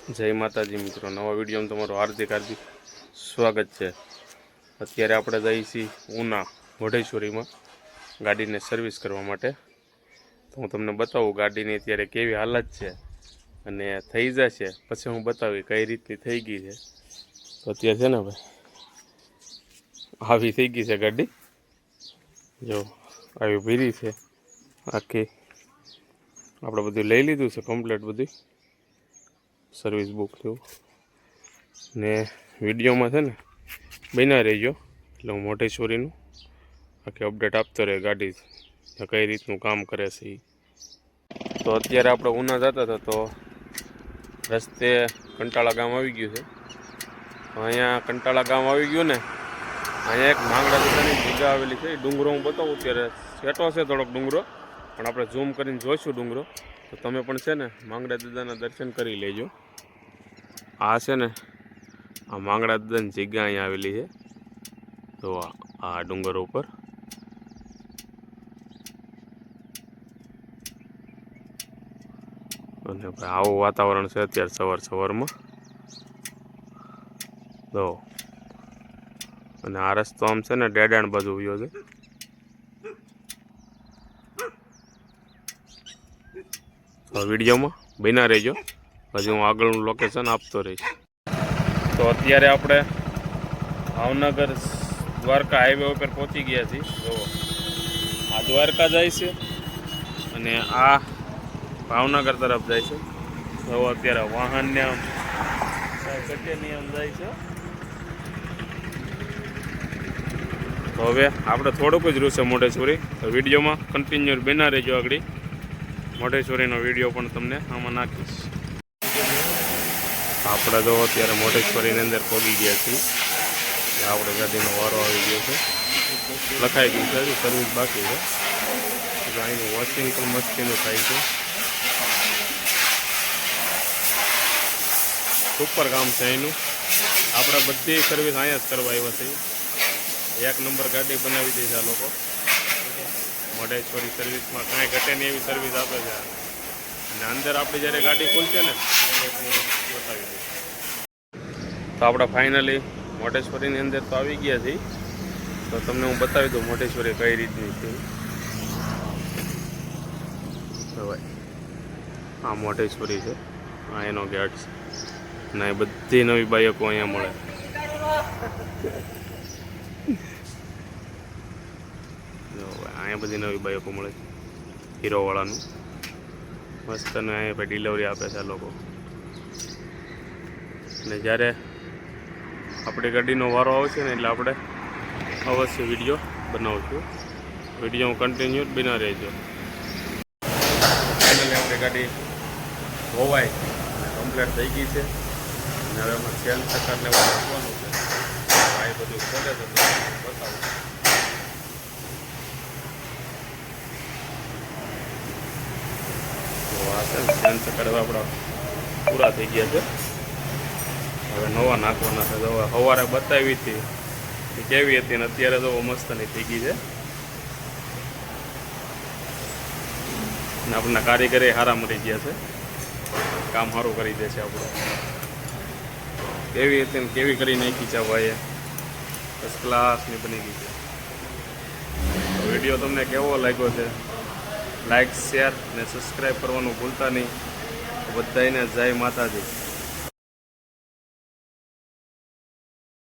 જય માતાજી મિત્રો, નવા વિડીયોમાં તમારું હાર્દિક સ્વાગત છે। અત્યારે આપણે જઈએ છીએ ઉના વઢેશ્વરીમાં ગાડીને સર્વિસ કરવા માટે। તો હું તમને બતાવું ગાડીની અત્યારે કેવી હાલત છે અને થઈ જશે પછી હું બતાવી કઈ રીતની થઈ ગઈ છે। તો અત્યારે છે ને ભાઈ આવી થઈ ગઈ છે ગાડી, જો આવી ભીરી છે આખી। આપણે બધું લઈ લીધું છે કમ્પ્લીટ, બધી સર્વિસ બુક થયું ને વિડીયોમાં છે ને બન્યા રહેજો, એટલે હું મોઢેશ્વરીનું આખી અપડેટ આપતો રહે ગાડી કઈ રીતનું કામ કરે છે। તો અત્યારે આપણે ઉના જતા હતા તો રસ્તે કંટાળા ગામ આવી ગયું છે। અહીંયા કંટાળા ગામ આવી ગયું ને, અહીંયા એક માંગડા દાદાની જગ્યા આવેલી છે। ડુંગરો હું બતાવું, અત્યારે સેટો છે થોડોક ડુંગરો, પણ આપણે ઝૂમ કરીને જોઈશું ડુંગરો, તો તમે પણ છે ને માંગડા દાદાના દર્શન કરી લેજો। આ છે ને આ માંગડા દાદાની જગ્યા અહીંયા આવેલી છે, તો આ ડુંગર ઉપર અને ભાઈ આવું વાતાવરણ છે અત્યારે સવારમાં તો। અને આ રસ્તો આમ છે ને ડેડાણ બાજુ ગયો છે, તો વિડીયોમાં બન્યા રહેજો, હજી હું આગળનું લોકેશન આપતો રહીશ। તો અત્યારે આપણે ભાવનગર દ્વારકા હાઈવે ઉપર પહોંચી ગયા છીએ। તો આ દ્વારકા જાય છે અને આ ભાવનગર તરફ જાય છે। તો અત્યારે વાહનને આમ આમ જાય છે। તો હવે આપણે થોડુંક જ રહ્યું છે મોઢેશ્વરી, તો વિડીયોમાં કન્ટિન્યુ બના રહેજો, આગળ મોઢેશ્વરીનો વિડીયો પણ તમને આમાં નાખીશ। આપણે તો અત્યારે મોઢેશ્વરીની અંદર પહોંચી ગયા છીએ, આપણે ગાડીનો વારો આવી ગયો છે, લખાઈ ગયું છે, સર્વિસ બાકી છે। અહીંનું વોશિંગ પણ મસ્તીનું થાય છે, સુપર કામ છે અહીંનું। આપણે બધી સર્વિસ અહીંયા જ કરવા આવ્યા છીએ, એક નંબર ગાડી બનાવી દે છે આ લોકો। મોઢેશ્વરી સર્વિસમાં કાંઈ ઘટે નહીં એવી સર્વિસ આપે છે, અને અંદર આપણી જ્યારે ગાડી ખુલશે ને બતાવી દઈશ। તો આપણે ફાઇનલી મોઢેશ્વરીની અંદર તો આવી ગયા છીએ, તો તમને હું બતાવી દઉં મોઢેશ્વરી કઈ રીતની છે। તો ભાઈ આ મોઢેશ્વરી છે, આ એનો ગેટ છે, અને એ બધી નવી બાઈકો અહીંયા મળે। અહીંયા બધી નવી બાઈકો મળે છે હીરોવાળાનું, મસ્ત, અને અહીંયા ભાઈ ડિલિવરી આપે છે આ લોકો। અને જ્યારે આપણી ગાડીનો વારો આવશે ને એટલે આપણે અવશ્ય વિડીયો બનાવશું, વિડીયો કન્ટિન્યુ બના રહેજો। ફાઇનલી આપણી ગાડી ધોવાય અને કમ્પ્લીટ થઈ ગઈ છે, અને હવે એમાં સેલ સરકારને નાખવાનું છે, આ બધું ચાલે છે, બતાવું। સેન ચક્કર આપણા પૂરા થઈ ગયા છે, હવે નવા નાખવાના છે। તો હવે સવારે બતાવી હતી એ કેવી હતી ને અત્યારે તો મસ્તની થઈ ગઈ છે, અને આપણને કારીગરે સારા મળી ગયા છે, કામ સારું કરી દે છે આપણું। કેવી હતી ને કેવી કરી નાખી છે ભાઈએ, ફર્સ્ટ ક્લાસની બની ગઈ છે। તો વિડીયો તમને કેવો લાગ્યો છે, લાઈક, શેર ને સબસ્ક્રાઈબ કરવાનું ભૂલતા નહીં। બધાને જય માતાજી।